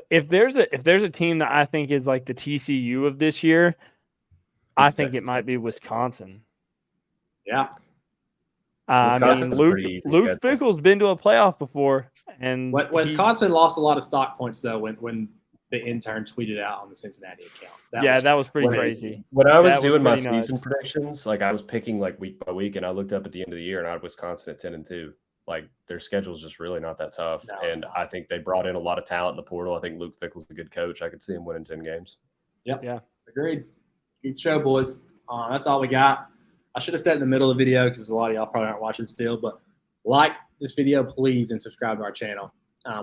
If there's a team that I think is like the TCU of this year, I think it might be Wisconsin. Yeah. Luke Fickell's been to a playoff before, and Wisconsin lost a lot of stock points though when the intern tweeted out on the Cincinnati account. That was pretty crazy. When I was doing my season predictions, like I was picking like week by week, and I looked up at the end of the year, and I had Wisconsin at 10-2. Like their schedule is just really not that tough, and I think they brought in a lot of talent in the portal. I think Luke Fickell's a good coach. I could see him winning 10 games. Yep. Yeah. Agreed. Good show, boys. That's all we got. I should have said in the middle of the video because a lot of y'all probably aren't watching still, but like this video, please, and subscribe to our channel.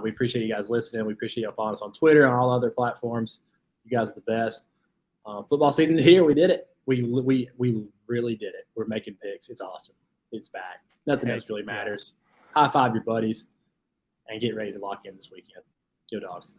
We appreciate you guys listening. We appreciate y'all following us on Twitter and all other platforms. You guys are the best. Football season's here. We did it. We really did it. We're making picks. It's awesome. It's back. Nothing else really matters. High five your buddies. and get ready to lock in this weekend. Go Dogs.